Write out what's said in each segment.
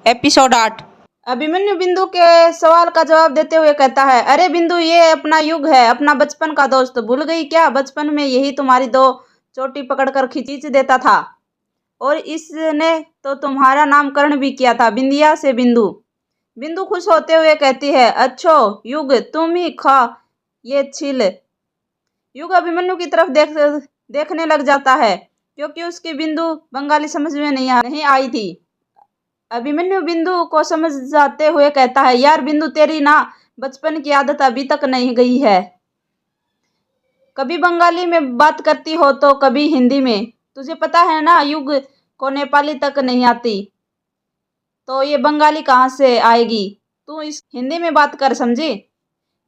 Episode 8। Abhimanyu बिंदु के सवाल का जवाब देते हुए कहता है, अरे बिंदु, ये अपना युग है, अपना बचपन का दोस्त भूल गई क्या? बचपन में यही तुम्हारी दो चोटी पकड़कर खींच देता था और इसने तो तुम्हारा नामकरण भी किया था, बिंदिया से बिंदु। बिंदु खुश होते हुए कहती है, अच्छो युग, तुम ही खा ये छील। युग अभिमन्यु की तरफ देखने लग जाता है क्योंकि उसकी बिंदु बंगाली समझ में नहीं आई थी। अभिमन्यु बिंदु को समझाते हुए कहता है, यार बिंदु, तेरी ना बचपन की आदत अभी तक नहीं गई है। कभी बंगाली में बात करती हो तो कभी हिंदी में। तुझे पता है ना, युग को नेपाली तक नहीं आती, तो ये बंगाली कहाँ से आएगी? तू इस हिंदी में बात कर, समझी?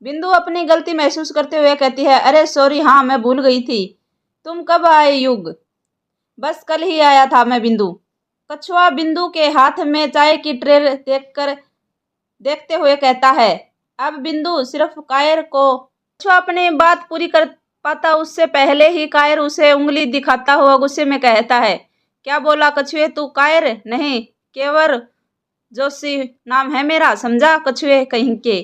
बिंदु अपनी गलती महसूस करते हुए कहती है, अरे सॉरी, हाँ मैं भूल गई थी। तुम कब आए युग? बस कल ही आया था मैं बिंदु। कछुआ बिंदु के हाथ में चाय की ट्रे देखते हुए कहता है, अब बिंदु सिर्फ कायर को। कछुआ अपनी बात पूरी कर पाता उससे पहले ही कायर उसे उंगली दिखाता हुआ गुस्से में कहता है, क्या बोला कछुए तू? कायर नहीं, केवर जोशी नाम है मेरा, समझा कछुए कहीं के।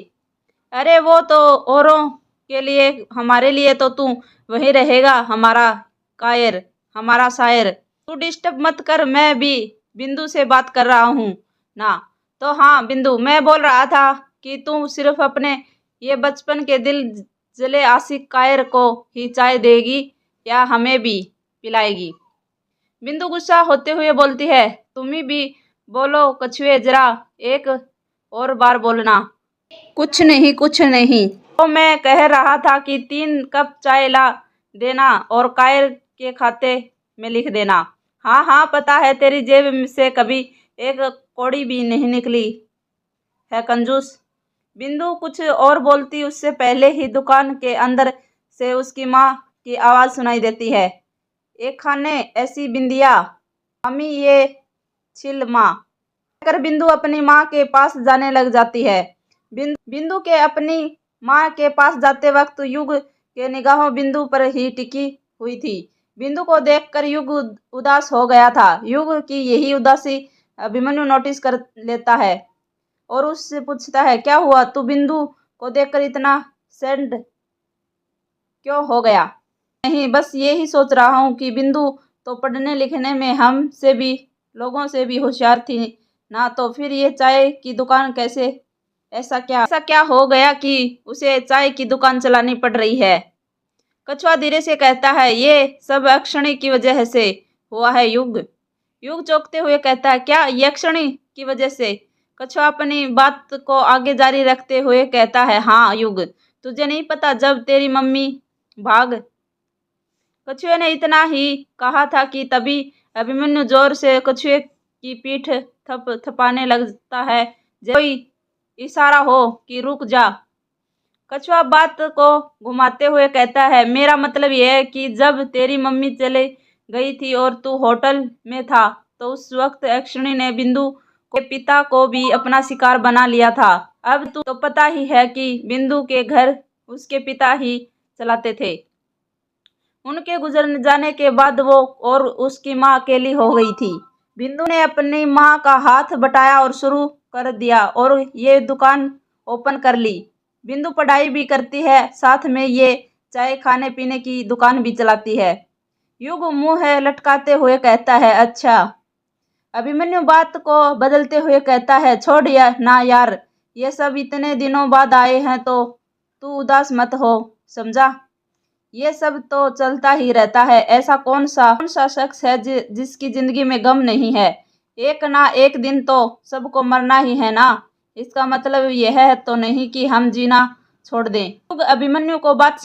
अरे वो तो औरों के लिए, हमारे लिए तो तू वहीं रहेगा, हमारा कायर, हमारा शायर। तू डिस्टर्ब मत कर, मैं भी बिंदु से बात कर रहा हूँ ना। तो हाँ बिंदु, मैं बोल रहा था कि तू सिर्फ अपने ये बचपन के दिल जले आशिक कायर को ही चाय देगी या हमें भी पिलाएगी? बिंदु गुस्सा होते हुए बोलती है, तुम ही भी बोलो कछुए, जरा एक और बार बोलना। कुछ नहीं कुछ नहीं, तो मैं कह रहा था कि 3 कप चाय ला देना और कायर के खाते में लिख देना। हाँ हाँ, पता है तेरी जेब से कभी एक कौड़ी भी नहीं निकली है, कंजूस। बिंदु कुछ और बोलती उससे पहले ही दुकान के अंदर से उसकी माँ की आवाज़ सुनाई देती है, एक खाने ऐसी बिंदिया, अम्मी ये छिल माँ। कर बिंदु अपनी माँ के पास जाने लग जाती है। बिंदु के अपनी माँ के पास जाते वक्त युग के निगाहों बिंदु पर ही टिकी हुई थी। बिंदु को देखकर युग उदास हो गया था। युग की यही उदासी अभिमन्यु नोटिस कर लेता है और उससे पूछता है, क्या हुआ? तू बिंदु को देखकर इतना सैड क्यों हो गया? नहीं, बस ये ही सोच रहा हूँ कि बिंदु तो पढ़ने लिखने में हमसे भी, लोगों से भी होशियार थी ना, तो फिर ये चाय की दुकान कैसे? ऐसा क्या हो गया कि उसे चाय की दुकान चलानी पड़ रही है? कछुआ धीरे से कहता है, ये सब अक्षणी की वजह से हुआ है युग। युग चौंकते हुए कहता है, क्या ये अक्षणी की वजह से? कछुआ अपनी बात को आगे जारी रखते हुए कहता है, हाँ युग, तुझे नहीं पता, जब तेरी मम्मी भाग। कछुए ने इतना ही कहा था कि तभी अभिमन्यु जोर से कछुए की पीठ थपाने लगता है, जैसे कोई इशारा हो कि रुक जा। कछुआ बात को घुमाते हुए कहता है, मेरा मतलब यह है कि जब तेरी मम्मी चले गई थी और तू होटल में था, तो उस वक्त अक्षणी ने बिंदु के पिता को भी अपना शिकार बना लिया था। अब तू तो पता ही है कि बिंदु के घर उसके पिता ही चलाते थे। उनके गुजर जाने के बाद वो और उसकी माँ अकेली हो गई थी। बिंदु ने अपनी माँ का हाथ बटाया और शुरू कर दिया और ये दुकान ओपन कर ली। बिंदु पढ़ाई भी करती है, साथ में ये चाय खाने पीने की दुकान भी चलाती है। युग मुंह लटकाते हुए कहता है, अच्छा। अभिमन्यु बात को बदलते हुए कहता है, छोड़ ना यार, ये सब इतने दिनों बाद आए हैं, तो तू उदास मत हो, समझा? ये सब तो चलता ही रहता है। ऐसा कौन सा शख्स है जिसकी जिंदगी में गम नहीं है? एक ना एक दिन तो सबको मरना ही है ना। इसका मतलब यह है तो नहीं कि हम जीना छोड़ दें। युग अभिमन्यु को बात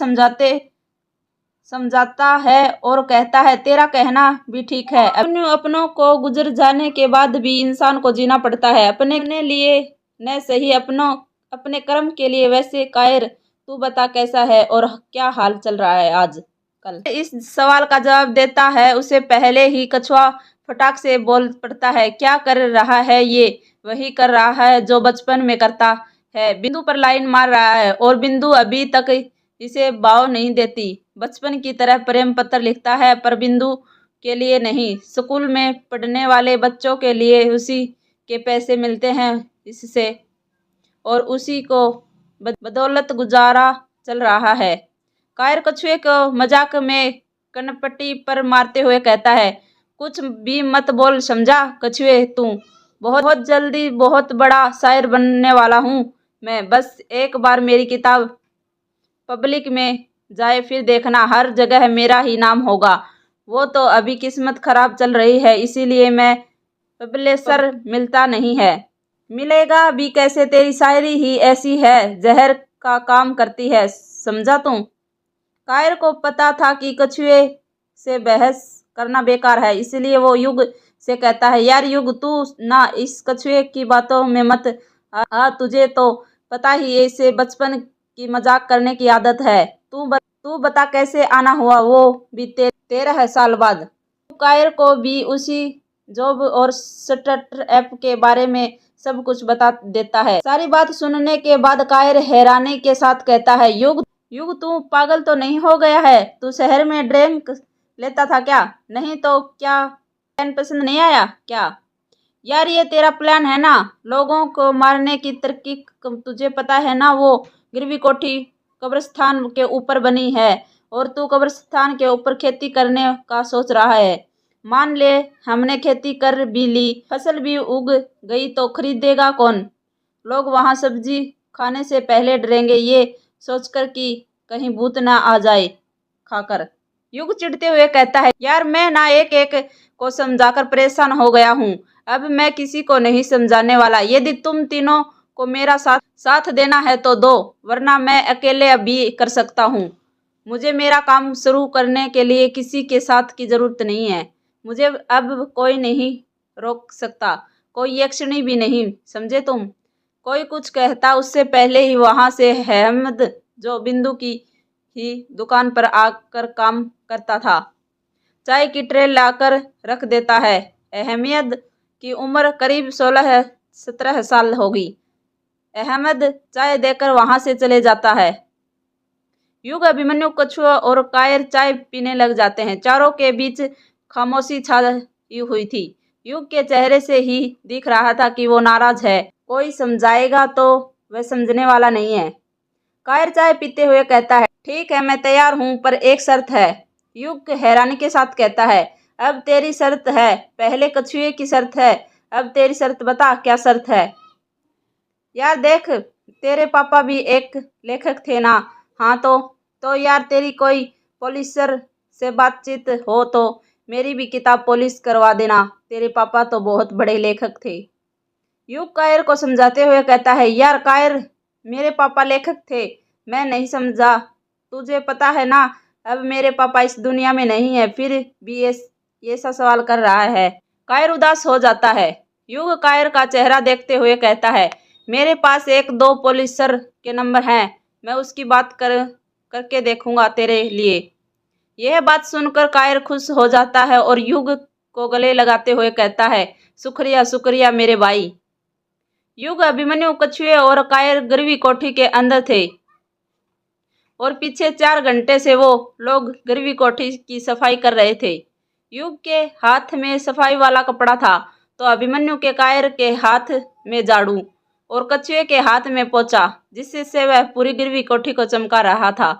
समझाता है और कहता है, तेरा कहना भी ठीक है। अभिमन्यु अपनों को गुजर जाने के बाद भी इंसान को जीना पड़ता है, अपने लिए न सही, अपने कर्म के लिए। वैसे कायर, तू बता कैसा है और क्या हाल चल रहा है आज कल? इस सवाल का जवाब देता है उसे पहले ही कछुआ फटाक से बोल पड़ता है, क्या कर रहा है ये? वही कर रहा है जो बचपन में करता है। बिंदु पर लाइन मार रहा है और बिंदु अभी तक इसे भाव नहीं देती। बचपन की तरह प्रेम पत्र लिखता है, पर बिंदु के लिए नहीं, स्कूल में पढ़ने वाले बच्चों के लिए। उसी के पैसे मिलते हैं इससे, और उसी को बदौलत गुजारा चल रहा है। कायर कछुए को मजाक में कनपट्टी पर मारते हुए कहता है, कुछ भी मत बोल समझा कछुए तू, बहुत जल्दी बहुत बड़ा शायर बनने वाला हूँ मैं। बस एक बार मेरी किताब पब्लिक में जाए फिर देखना, हर जगह मेरा ही नाम होगा। वो तो अभी किस्मत खराब चल रही है, इसीलिए मैं पब्लिशर मिलता नहीं है। मिलेगा भी कैसे, तेरी शायरी ही ऐसी है, जहर का काम करती है, समझा तू। कायर को पता था कि कछुए से बहस करना बेकार है, इसलिए वो युग से कहता है, यार युग तू ना इस कछुए की बातों में मत आ, तुझे तो पता ही है इसे बचपन की मजाक करने की आदत है। तू बता कैसे आना हुआ, वो भी 13 साल बाद। कायर को भी उसी जॉब और स्टार्टअप के बारे में सब कुछ बता देता है। सारी बात सुनने के बाद कायर हैरानी के साथ कहता है, युग तू पागल तो नहीं हो गया है? तू शहर में ड्रिंक लेता था क्या? नहीं तो क्या प्लान पसंद नहीं आया क्या? यार ये तेरा प्लान है ना, लोगों को मारने की तरकीब, तुझे पता है ना, वो गिरवी कोठी कब्रिस्तान के ऊपर बनी है और तू कब्रिस्तान के ऊपर खेती करने का सोच रहा है। मान ले हमने खेती कर भी ली, फसल भी उग गई तो खरीदेगा कौन? लोग वहां सब्जी खाने से पहले डरेंगे ये सोचकर कि कहीं भूत ना आ जाए खाकर। युग चिढ़ते हुए कहता है, यार मैं ना एक एक को समझाकर परेशान हो गया हूँ, अब मैं किसी को नहीं समझाने वाला। यदि तुम तीनों को मेरा साथ देना है तो दो, वरना मैं अकेले अभी कर सकता हूँ। मुझे मेरा काम शुरू करने के लिए किसी के साथ की जरूरत नहीं है। मुझे अब कोई नहीं रोक सकता, कोई एक्शनी भी नहीं, समझे तुम। कोई कुछ कहता उससे पहले ही वहां से अहमद, जो बिंदु की ही दुकान पर आकर काम करता था, चाय की ट्रे लाकर रख देता है। अहमद की उम्र करीब 16-17 साल होगी। अहमद चाय देकर वहां से चले जाता है। युग, अभिमन्यु, कछुआ और कायर चाय पीने लग जाते हैं। चारों के बीच खामोशी छाई हुई थी। युग के चेहरे से ही दिख रहा था कि वो नाराज है। कोई समझाएगा तो वह समझने वाला नहीं है। कायर चाय पीते हुए कहता है, ठीक है मैं तैयार हूँ, पर एक शर्त है। युग हैरानी के साथ कहता है, अब तेरी शर्त है? पहले कछुए की शर्त है, अब तेरी शर्त बता, क्या शर्त है? यार देख, तेरे पापा भी एक लेखक थे ना। हाँ तो यार तेरी कोई पब्लिशर से बातचीत हो तो मेरी भी किताब पब्लिश करवा देना, तेरे पापा तो बहुत बड़े लेखक थे। युग कायर को समझाते हुए कहता है, यार कायर, मेरे पापा लेखक थे, मैं नहीं समझा। तुझे पता है ना अब मेरे पापा इस दुनिया में नहीं है, फिर भी ये सा सवाल कर रहा है। कायर उदास हो जाता है। युग कायर का चेहरा देखते हुए कहता है, मेरे पास एक दो पब्लिशर के नंबर हैं, मैं उसकी बात करके देखूंगा तेरे लिए। यह बात सुनकर कायर खुश हो जाता है और युग को गले लगाते हुए कहता है, शुक्रिया शुक्रिया मेरे भाई। युग, अभिमन्यु, कछुए और कायर गिरवी कोठी के अंदर थे और पीछे 4 घंटे से वो लोग गिरवी कोठी की सफाई कर रहे थे। युग के हाथ में सफाई वाला कपड़ा था तो अभिमन्यु के कायर के हाथ में झाड़ू और कछुए के हाथ में पोंछा, जिससे वह पूरी गिरवी कोठी को चमका रहा था।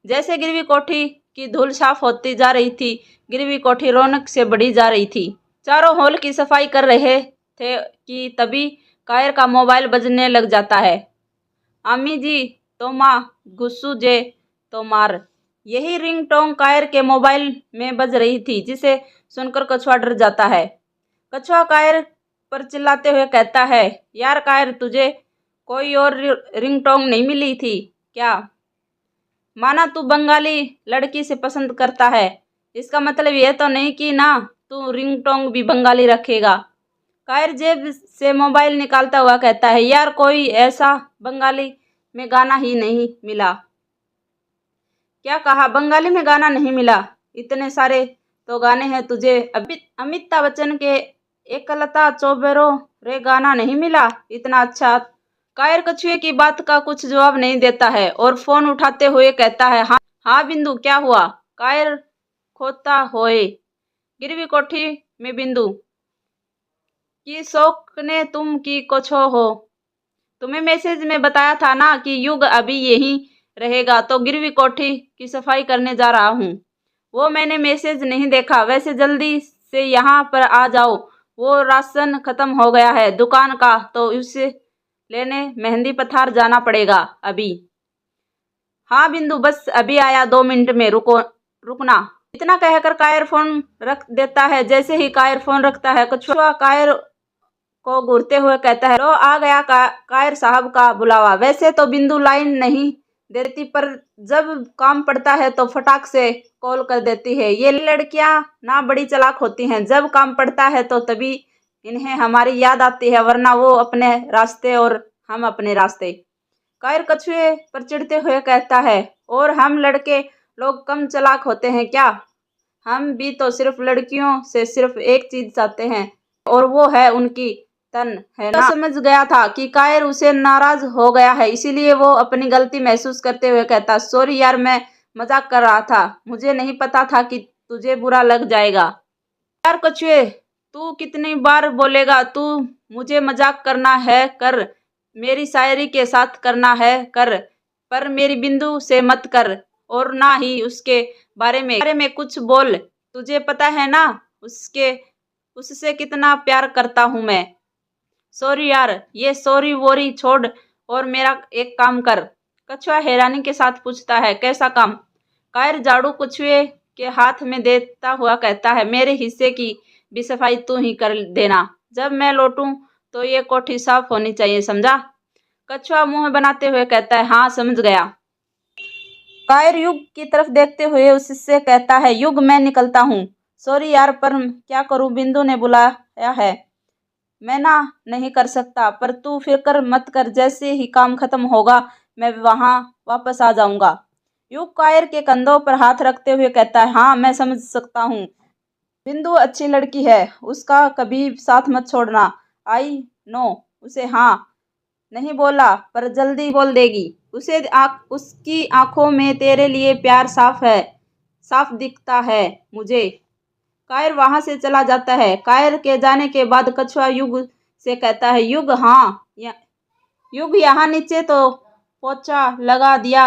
जैसे गिरवी कोठी की धूल साफ होती जा रही थी, गिरवी कोठी रौनक से बढ़ी जा रही थी। चारों हॉल की सफाई कर रहे थे कि तभी कायर का मोबाइल बजने लग जाता है। अम्मी जी तो माँ, गुस्सू जे तो मार। यही रिंगटोन कायर के मोबाइल में बज रही थी, जिसे सुनकर कछुआ डर जाता है। कछुआ कायर पर चिल्लाते हुए कहता है, यार कायर, तुझे कोई और रिंगटोन नहीं मिली थी क्या? माना तू बंगाली लड़की से पसंद करता है, इसका मतलब यह तो नहीं कि ना तू रिंगटोन भी बंगाली रखेगा। कायर जेब से मोबाइल निकालता हुआ कहता है, यार कोई ऐसा बंगाली में गाना ही नहीं मिला। क्या कहा? बंगाली में गाना नहीं मिला? इतने सारे तो गाने हैं तुझे। अमिताभ बच्चन के एकलता चौबेरो रे गाना नहीं मिला इतना अच्छा? कायर कछुए की बात का कुछ जवाब नहीं देता है और फोन उठाते हुए कहता है, हाँ बिंदु, क्या हुआ? कायर खोता होए, गिरवी कोठी में बिंदु। कि शौक ने तुम की कोछो हो। तुम्हें मैसेज में बताया था ना कि युग अभी यहीं रहेगा, तो गिरवी कोठी की सफाई करने जा रहा हूँ। वो मैंने मैसेज नहीं देखा। वैसे जल्दी से यहाँ पर आ जाओ, वो राशन खत्म हो गया है दुकान का, तो उसे लेने मेहंदी पथार जाना पड़ेगा अभी। हाँ बिंदु, बस अभी आया, 2 मिनट में रुकना। इतना कहकर कायर फोन रख देता है। जैसे ही कायर फोन रखता है, कछुआ कायर को घूरते हुए कहता है, लो आ गया कायर साहब का बुलावा। वैसे तो बिंदु लाइन नहीं देती, पर जब काम पड़ता है तो फटाक से कॉल कर देती है। ये लड़कियां ना बड़ी चालाक होती हैं, जब काम पड़ता है तो तभी इन्हें हमारी याद आती है, वरना वो अपने रास्ते और हम अपने रास्ते। कायर कछुए पर चिढ़ते हुए कहता है, और हम लड़के लोग कम चालाक होते हैं क्या? हम भी तो सिर्फ लड़कियों से सिर्फ एक चीज चाहते हैं, और वो है उनकी तन, है ना? समझ गया था कि कायर उसे नाराज हो गया है, इसीलिए वो अपनी गलती महसूस करते हुए कहता, सॉरी यार, मैं मजाक कर रहा था, मुझे नहीं पता था कि तुझे बुरा लग जाएगा। यार कछुए, तू कितनी बार बोलेगा? तू मुझे मजाक करना है कर, मेरी शायरी के साथ करना है कर, पर मेरी बिंदु से मत कर, और ना ही उसके बारे में कुछ बोल। तुझे पता है ना उससे कितना प्यार करता हूं मैं। सॉरी यार, ये सॉरी वोरी छोड़ और मेरा एक काम कर। कछुआ हैरानी के साथ पूछता है, कैसा काम? कायर झाड़ू कछुए के हाथ में देता हुआ कहता है, मेरे हिस्से की भी सफाई तू ही कर देना। जब मैं लौटूं तो ये कोठी साफ होनी चाहिए, समझा? कछुआ मुंह बनाते हुए कहता है, हाँ समझ गया। कायर युग की तरफ देखते हुए उससे कहता है, युग मैं निकलता हूँ। सॉरी यार, पर क्या करूँ, बिंदु ने बुलाया है, मैं ना नहीं कर सकता, पर तू फिक्र मत कर, जैसे ही काम खत्म होगा मैं वहां वापस आ जाऊंगा। युग कायर के कंधों पर हाथ रखते हुए कहता है, हाँ मैं समझ सकता हूँ, बिंदु अच्छी लड़की है, उसका कभी साथ मत छोड़ना। I know. उसे हाँ नहीं बोला, पर जल्दी बोल देगी। उसकी आंखों में तेरे लिए प्यार साफ दिखता है मुझे। कायर वहां से चला जाता है। कायर के जाने के बाद कछुआ युग से कहता है, युग हाँ युग, यहाँ नीचे तो पोछा लगा दिया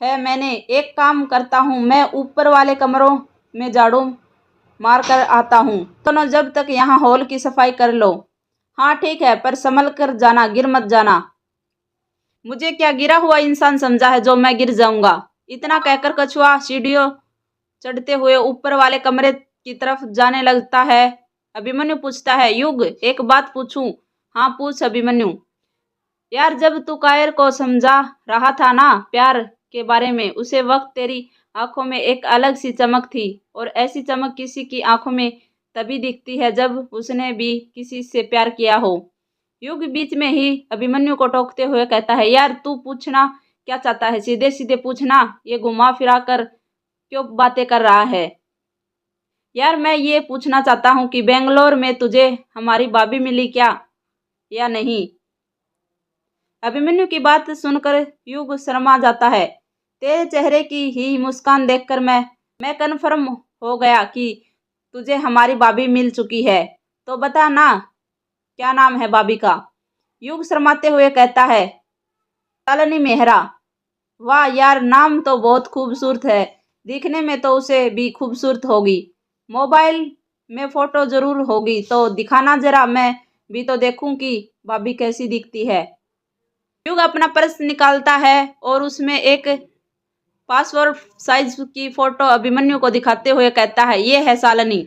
है मैंने, एक काम करता हूँ, मैं ऊपर वाले कमरों में झाड़ू मार कर आता हूँ, दोनों जब तक यहाँ हॉल की सफाई कर लो। हाँ ठीक है, पर संभल कर जाना, गिर मत जाना। मुझे क्या गिरा हुआ इंसान समझा है जो मैं गिर जाऊंगा? इतना कहकर कछुआ सीढ़ियों चढ़ते हुए ऊपर वाले कमरे की तरफ जाने लगता है। अभिमन्यु पूछता है, युग एक बात पूछूं? हाँ पूछ अभिमन्यु। यार जब तू कायर को समझा रहा था ना प्यार के बारे में, उसे वक्त तेरी आंखों में एक अलग सी चमक थी, और ऐसी चमक किसी की आंखों में तभी दिखती है जब उसने भी किसी से प्यार किया हो। युग बीच में ही अभिमन्यु को टोकते हुए कहता है, यार तू पूछना क्या चाहता है, सीधे सीधे पूछना, ये घुमा फिरा कर क्यों बातें कर रहा है? यार मैं ये पूछना चाहता हूँ कि बेंगलोर में तुझे हमारी भाभी मिली क्या या नहीं? अभिमन्यु की बात सुनकर युग शर्मा जाता है। तेरे चेहरे की ही मुस्कान देखकर मैं कन्फर्म हो गया कि तुझे हमारी भाभी मिल चुकी है। तो बता ना, क्या नाम है भाभी का? युग शर्माते हुए कहता है, शालिनी मेहरा। वाह यार, नाम तो बहुत खूबसूरत है, दिखने में तो उसे भी खूबसूरत होगी। मोबाइल में फोटो जरूर होगी, तो दिखाना जरा, मैं भी तो देखूं कि भाभी कैसी दिखती है। युग अपना पर्स निकालता है और उसमें एक पासपोर्ट साइज की फोटो अभिमन्यु को दिखाते हुए कहता है, ये है शालिनी।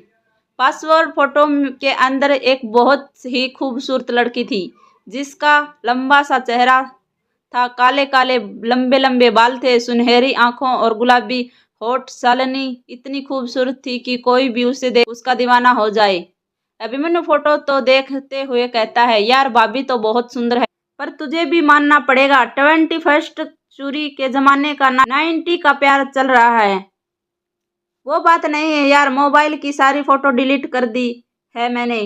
पासपोर्ट फोटो के अंदर एक बहुत ही खूबसूरत लड़की थी, जिसका लंबा सा चेहरा था, काले काले लंबे लंबे बाल थे, सुनहरी आंखों और गुलाबी होठ। शालिनी इतनी खूबसूरत थी कि कोई भी उसे देख उसका दीवाना हो जाए। अभिमन्यु फोटो तो देखते हुए कहता है, यार भाभी तो बहुत सुंदर है, पर तुझे भी मानना पड़ेगा, 21st चूरी के जमाने का 90 का प्यार चल रहा है। वो बात नहीं है यार, मोबाइल की सारी फोटो डिलीट कर दी है मैंने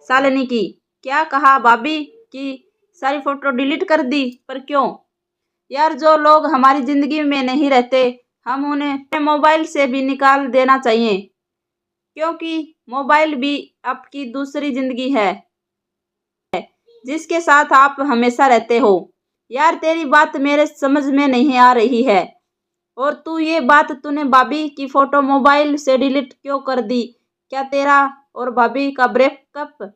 शालिनी की। क्या कहा? भाभी की सारी फोटो डिलीट कर दी? पर क्यों? यार जो लोग हमारी जिंदगी में नहीं रहते, हम उन्हें अपने मोबाइल से भी निकाल देना चाहिए। क्योंकि मोबाइल भी आपकी दूसरी जिंदगी है जिसके साथ आप हमेशा रहते हो। यार तेरी बात मेरे समझ में नहीं आ रही है। और तू ये बात तूने भाभी की फोटो मोबाइल से डिलीट क्यों कर दी? क्या तेरा और भाभी का ब्रेकअप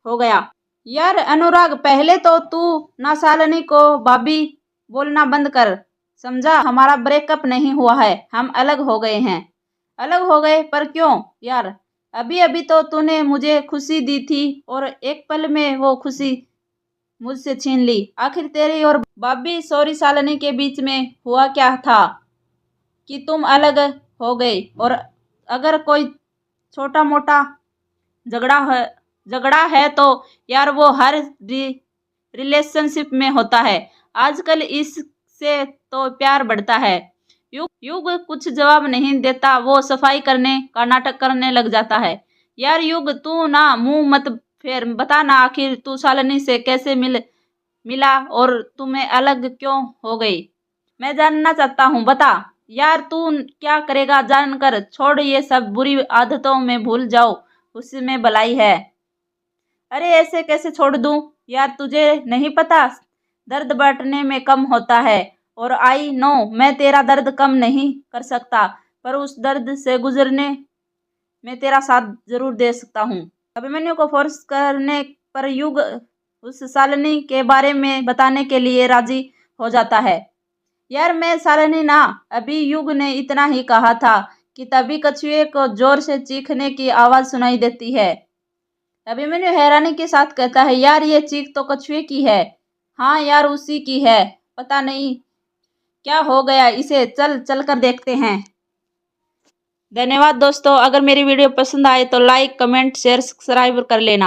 हो गया? यार अनुराग, पहले तो तू ना शालिनी को भाभी बोलना बंद कर। समझा, हमारा ब्रेकअप नहीं हुआ है, हम अलग हो गए हैं। अलग हो गए? पर क्यों यार? अभी अभी तो तूने मुझे खुशी दी थी और एक पल में वो खुशी मुझसे छीन ली। आखिर तेरी और भाभी सॉरी शालिनी के बीच में हुआ क्या था कि तुम अलग हो गए? और अगर कोई छोटा मोटा झगड़ा है तो यार वो हर रिलेशनशिप में होता है। आजकल इससे तो प्यार बढ़ता है। युग युग कुछ जवाब नहीं देता, वो सफाई करने का नाटक करने लग जाता है। यार युग, तू ना मुंह मत फेर, बता ना आखिर तू शालिनी से कैसे मिला और तुम्हें अलग क्यों हो गई? मैं जानना चाहता हूँ, बता। यार तू क्या करेगा जानकर? छोड़ ये सब बुरी आदतों में भूल जाओ, उसमें भलाई है। अरे ऐसे कैसे छोड़ दूं? यार तुझे नहीं पता, दर्द बांटने में कम होता है। और आई नो मैं तेरा दर्द कम नहीं कर सकता, पर उस दर्द से गुजरने में तेरा साथ जरूर दे सकता हूँ। अभिमन्यु को फोर्स करने पर युग उस शालिनी के बारे में बताने के लिए राजी हो जाता है। यार मैं शालिनी ना, अभी युग ने इतना ही कहा था कि तभी कछुए को जोर से चीखने की आवाज सुनाई देती है। अभिमन्यु हैरानी के साथ कहता है, यार ये चीख तो कछुए की है। हाँ यार उसी की है, पता नहीं क्या हो गया इसे, चल कर देखते हैं। धन्यवाद दोस्तों, अगर मेरी वीडियो पसंद आए तो लाइक कमेंट शेयर सब्सक्राइब कर लेना।